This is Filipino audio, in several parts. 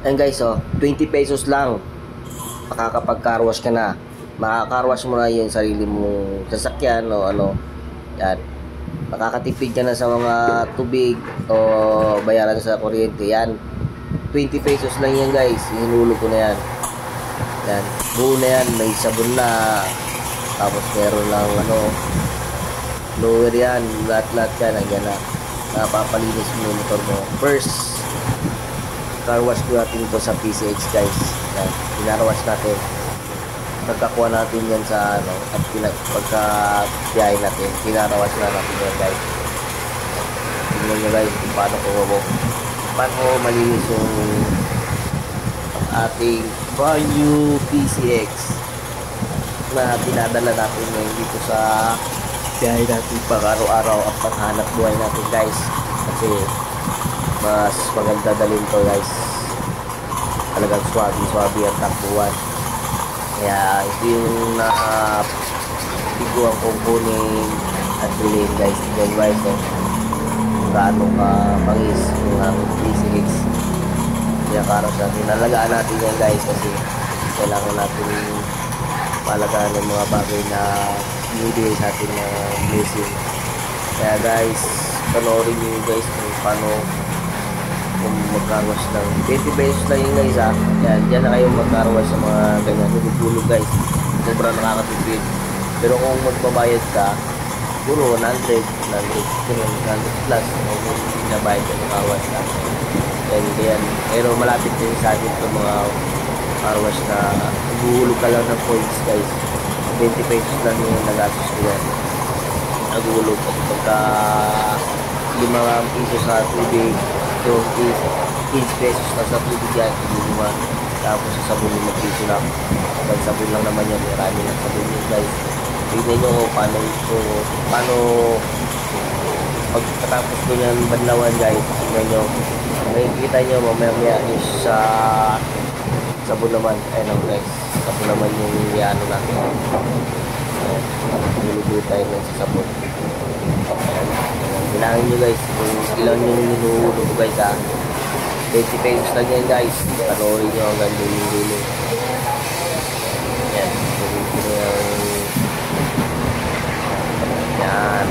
Ayan guys, oh, 20 pesos lang. Makakapag-carwash ka na. Makaka-carwash mo na yung sarili mong sasakyan o ano. Yan. Makakatipid ka na sa mga tubig o bayaran sa kuryente. Yan. 20 pesos lang yan guys. Hinulog ko na yan. Yan. Buo na yan. May sabon na. Tapos meron lang ano. Blower yan. Lahat-lahat yan. Nandiyan na. Napapalinis mo yung motor mo. First car wash ko natin ito sa PCX guys. Yan. Pinarwash natin. Pagkakuha natin yan sa ano. At pagka-biyahe natin. Pinarwash na natin yan guys. Tingnan nyo guys kung paano malinis yung ating brand new PCX na pinadala natin ngayon dito sa biyahe natin pang araw-araw at panghanap buhay natin guys. Kasi mas maganda dalhin to guys. Talagang swabe ang takbuhan. Kaya ito yung piguan kong kunin at bilhin guys. Yan guys, oh. Gaano ka pangis yung PCX. Kaya karos natin. Nalagaan natin yan guys kasi kailangan natin malagaan ng mga bagay na binibigay sa atin na blessing. Kaya guys, panoorin nyo guys kung paano kung mag-carwash ng 20 pesos lang yun guys ha. Yan, dyan na kayo mag-carwash sa mga ganyan hulog guys. Sobrang nakakatipid. Pero kung magbabayad ka, puro 100 plus kung nabayad ka ng carwash na. Yan. Pero malapit din sa atin itong mga carwash na naguhulog ka lang ng points guys. 20 pesos lang yung nagastos ko yan. Naguhulog kasi pagka 5 piso sa tubig, 15 pesos na sa tubig yan, lima. Tapos sa sabon yung mag-piso lang. Pag sabon lang naman yan, marami ng sabon yun guys. Tignan nyo paano pagkatapos ko yan banlawan guys. Tignan nyo, makikita nyo mamaya is sa sabon naman. Ayun guys, sabon naman yung iano natin. Niluluto tayo sa sabon. Bilangin nyo guys kung ilan yung hinuhulog ko guys ha. 20 pesos lang yan guys. Panoorin nyo hanggang dulo. Yan. Yan.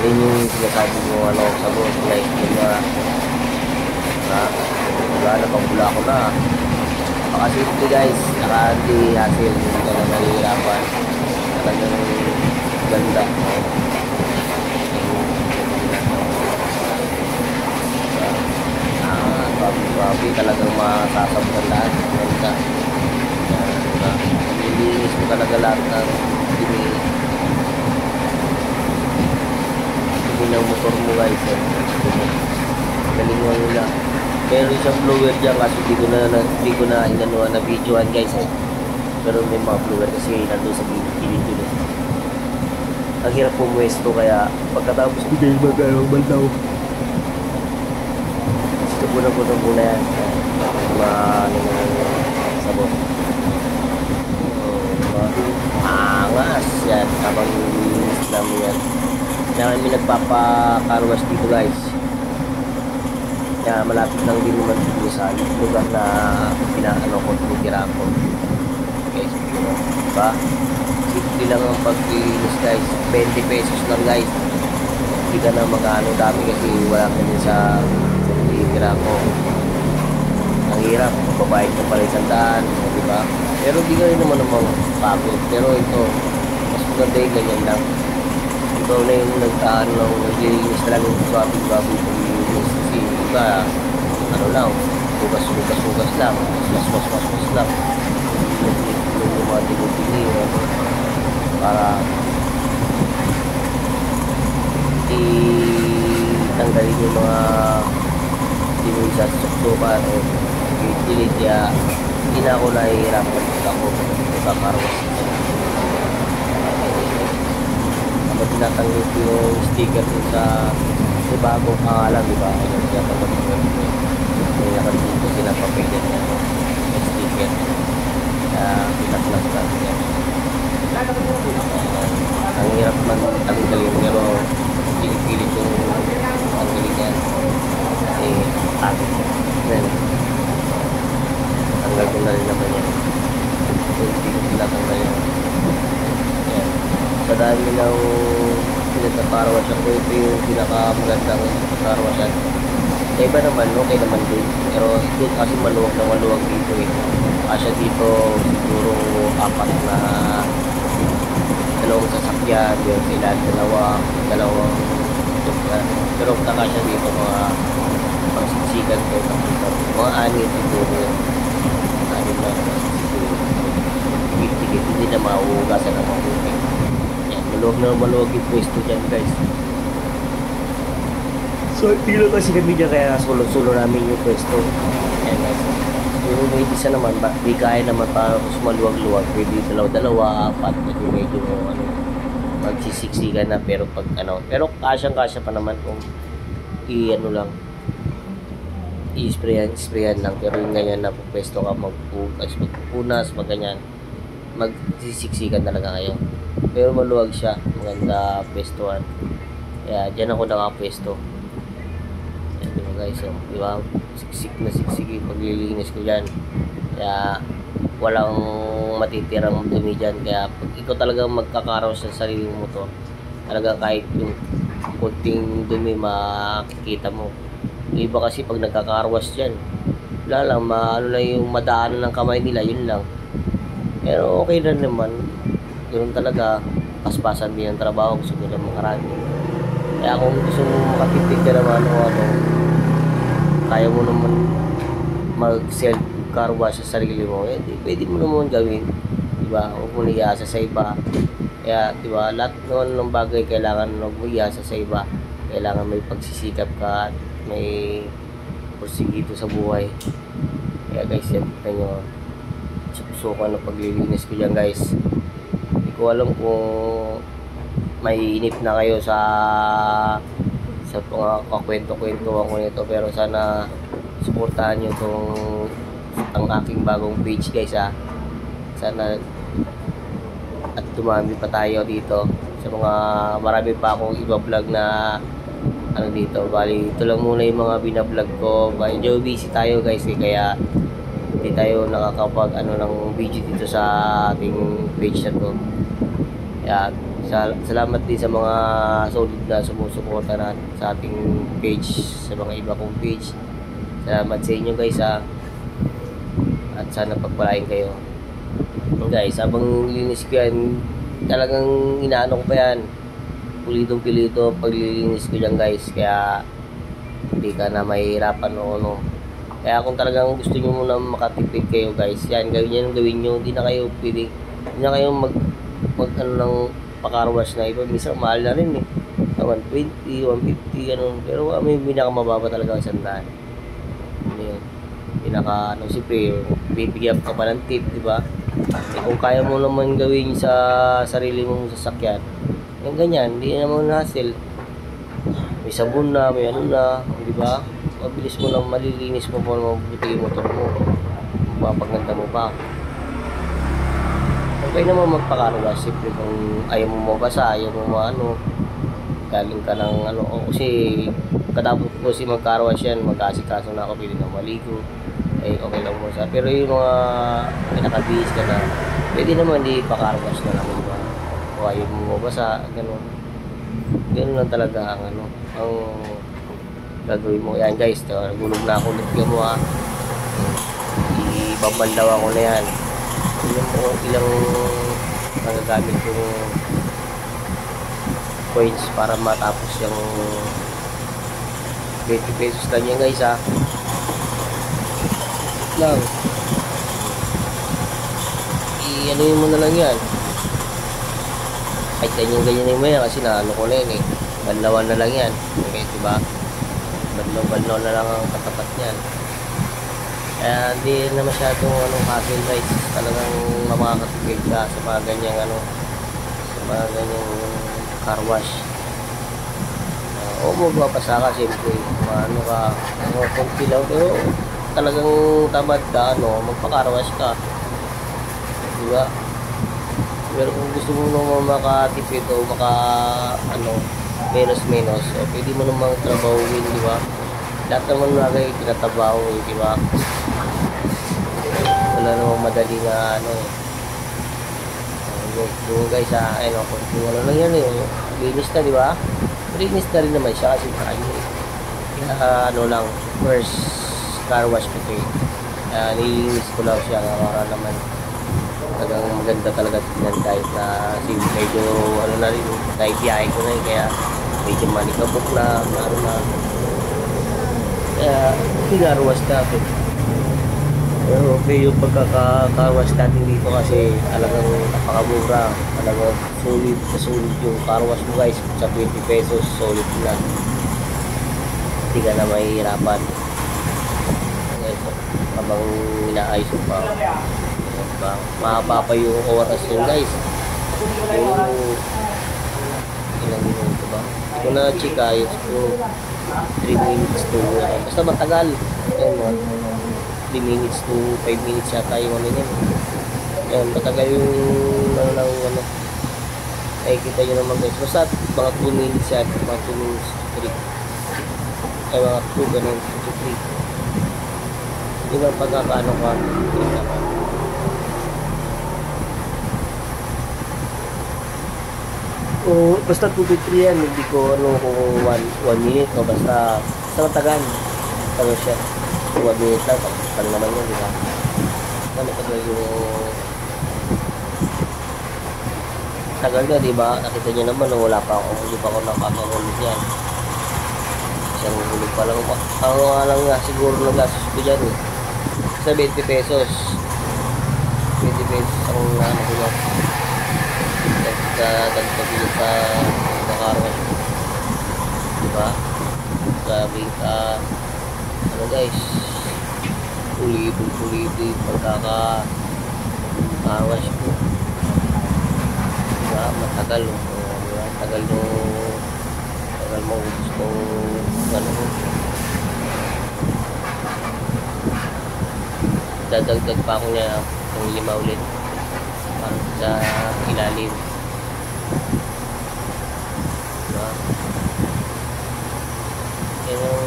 Yan yung sinasabi mo ano sabon. Like diba? Wala na pang bula ko na. Napakasimple guys. Nakadi-hassle. Hindi ka na nalihirapan. Talagang ganda. Grabe talagang masasabtan lahat. Ganda. Nilinis mo talaga lahat ng hindi ng motor mo guys. Galing mo nila. Meron isang blower dyan kasi hindi ko na inanuhan na videoan guys pero may mga blower kasi nandun sa gilid. Ang hirap pumuesto kaya pagkatapos hindi mag-baldaw. Muna yan. Sabon. Angas yan. Habang nilinis namin yan. Kaya kami nagpapa-carwash dito guys. Kaya malapit lang din naman dito sa lugar na pinaano ko, tinitira ko. Guys, diba? Simple lang ang paglinis guys. 20 pesos lang guys. Hindi ka na mag-ano dami kasi wala ka din sa tinitira ko. Ang hirap, babayad ka pala 100, diba? Pero di ka rin naman pagod. Pero ito, mas maganda yung ganyan lang. Ikaw na yung nagtaan ng naglilinis talaga yung swabe-swabe yung linis. Kasi iba, ano lang, hugas lang, mas lang. Yung mga tinutili, para itanggalin yung mga tinuloy sa suksukan o delete kaya hindi na ako nahihirapan ako magkakarwas ako tinatanggit yung sticker dun sa bagong pangalan diba kaya may nakalito silang papilit na sticker kaya pinaklas natin yan ang hirap man tanggalin pero pinipilit yung tanggalin yan kasi tapos karwasyan ko, ito yung pinakamagandang karwasyan. Sa iba naman, okay naman din. Pero doon kasi maluwag na maluwag dito eh. Kasya dito siguro apat na dalawang sasakyan, yun sila dalawang sasakyan. Pero nakasya dito mga pangsiksikan ko, mga anin siguro yun. Anin na siguro. Tigit-tigit, hindi na mauugasan ng mga tubig. Yan, maluwag yung pwesto dyan guys. So, dito kasi kami dyan kaya sulo-sulo namin yung pwesto. Ayan guys. Yung may isa naman, di kaya naman para mas maluwag-luwag. Pwede dalawa-dalawa, apat, medyo ano, magsisiksikan na. Pero pag ano, pero kasyang-kasya pa naman kung i-ano lang, i-sprayan lang. Pero yung ganyan na pwesto ka, magpunas, ganyan, magsisiksikan talaga kayo. Pero maluwag siya, maganda pwestuhan. Kaya dyan ako nakapwesto. Guys, so, di ba? Siksik na siksik yung paglilinis ko dyan. Kaya walang matitirang dumi dyan. Kaya pag ikaw talaga magkakaraos sa sarili mo to, talaga kahit yung kunting dumi makikita mo. Yung iba kasi pag nagkakarwas dyan, wala lang, ano lang yung madaanan ng kamay nila, yun lang. Pero okay na naman. Ganoon talaga, paspasan din ang trabaho, gusto nila makarami. Kaya kung gusto mo makatipid ka naman o ano, kaya mo naman mag-self car wash sa sarili mo, eh, pwede mo naman gawin, diba? Huwag mo iasa sa iba. Kaya, diba, lahat naman ng bagay kailangan huwag mo iasa sa iba. Kailangan may pagsisikap ka at may porsigido sa buhay. Kaya guys, yan, tignan nyo. Susukan ng paglilinis ko dyan guys. Hindi ko alam kung may inip na kayo sa mga kakwento-kwentuhan ko nito, pero sana suportahan nyo ang aking bagong page guys ha. Sana at dumami pa tayo dito sa mga marami pa akong iba vlog na ano dito. Bali ito lang muna yung mga binablog ko. Medyo busy tayo guys eh, kaya hindi tayo nakakapag ng video dito sa ating page na to. Kaya salamat din sa mga solid na sumusuporta na sa ating page, sa mga iba kong page. Salamat sa inyo guys ha. At sana pagpalain kayo. Guys, habang linis ko yan, talagang inaano ko pa yan. Pulitong-pilito paglilinis ko dyan guys. Kaya hindi ka na mahihirapan o ano. Kaya kung talagang gusto nyo muna makatipid kayo guys, yan, gawin nyo. Hindi na kayo pwede, hindi na kayo mag ng pakarwas na iba, minsan mahal na rin eh, 120, 150 ano, pero may pinakamababa talaga ang sandaan. Ano yun, siyempre bibigyan ka pa ng tip, diba? Eh, kung kaya mo naman gawin sa sarili mong sasakyan, yung ganyan, hindi naman hassle, may sabon na, may ano na, diba? Mabilis mo lang, malilinis mo po, mabuti yung motor mo, mapaganda mo pa. Okay naman magpakarwas, siyempre kung ayaw mo mabasa, ayaw mo galing ka ng kasi katapos ko si magkarwas yan, mag-asikaso na ako, pili na maligo, eh okay lang mo sa, pero yung mga pinakabihis ka na, pwede naman di pakarwas na lang, diba? O ayaw mo mabasa, ganun lang talaga ang ang gagawin mo. Yan guys, nagulog na ako ulit mo ha, ibabandaw ako na yan. Ilang nagagamit kong coins para matapos yung 20 pesos lang yan guys ha. Lang i-anuin mo na lang yan, kahit ganyan mo yan kasi naano ko na yun eh, banlawan na lang yan okay, diba? Banlaw na lang ang katapat yan. Kaya hindi na masyadong hassle guys, talagang makakatipid ka sa mga ganyang sa mga ganyang car wash. O magpapasa ka siyempre, konti lang, pero talagang tamad ka, magpa-car wash ka, diba? Pero kung gusto mo naman makatipid o menos, pwede mo namang trabahuin, diba? Lahat naman lagay tinatabaho eh, diba? Wala namang madali na So guys, ayun o, kung ano lang yan eh, linis na, di ba? Linis na rin naman siya kasi tayo. Kaya ano lang, first car wash ko eh. Nilinis ko lang siya para naman talagang maganda talaga tingnan kahit na medyo ano na rin, naibiyahe ko na eh, kaya medyo manikabok na, ano na. Kaya pinarwas natin. Pero okay yung pagkaka-carwash natin dito kasi talagang napakamura. Talagang sulit yung carwash mo guys. Sa 20 pesos, solid na. Hindi ka na mahihirapan. Habang inaayos mo pa. Mahaba pa yung oras yun guys. Yung ilang minuto ba? Hindi ko na check ayos ko. 3 minutes to basta matagal. Ayun, 3 minutes to 5 minutes yata yung ano yan. Yan, matagal yung ano. Ay, kita nyo naman guys. Basta mga 2 minutes yan. Mga 2 minutes to 3. Ay, mga 2 ganun to 3. Yun ang pagkakaano ka. O, basta 2 to 3 yan. Hindi ko ano kung 1 minute o basta matagal. Ano siya. 1 minute lang. Pag naman yun, di ba? Ano pa yung tagal na, di ba? Nakita nyo naman, wala pa ako. Hindi pa ako nakakahulog yan. Isang hulog pa lang. Ang nga lang nga, siguro nag-asos ko dyan eh. Sa 20 pesos. 20 pesos ang ano ko yan. Dagpagilid sa nakarwas. Di ba? Sabi ka, ano guys, ulit pagkaka-carwash ko. Diba? Matagal o. Diba? Tagal mo gusto ano mo. Dadagdag pa ako niya ng 5 ulit para sa ilalim. Diba? Yung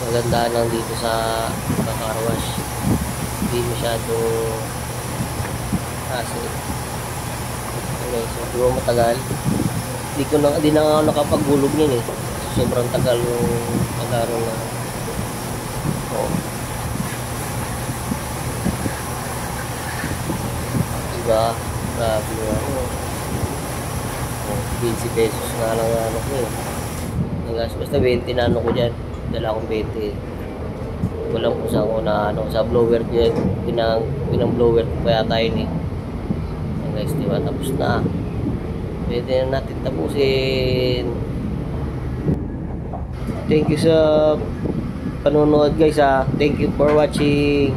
magandaan lang dito sa car-wash, hindi masyadong hassle. Okay, so di ba matagal, di na ako nakapaghulog yun eh, sobrang tagal yung pagkaro na diba, grabe nga ako. 15 pesos nga lang ano ko eh. Basta 20 na ano ko dyan. Dala akong 20. Walang kung saan ko na ano. Sa blower dyan. Pinang blower ko pa yata yun eh. Yan guys, diba? Tapos na. Pwede na natin tapusin. Thank you sa panonood guys ha. Thank you for watching.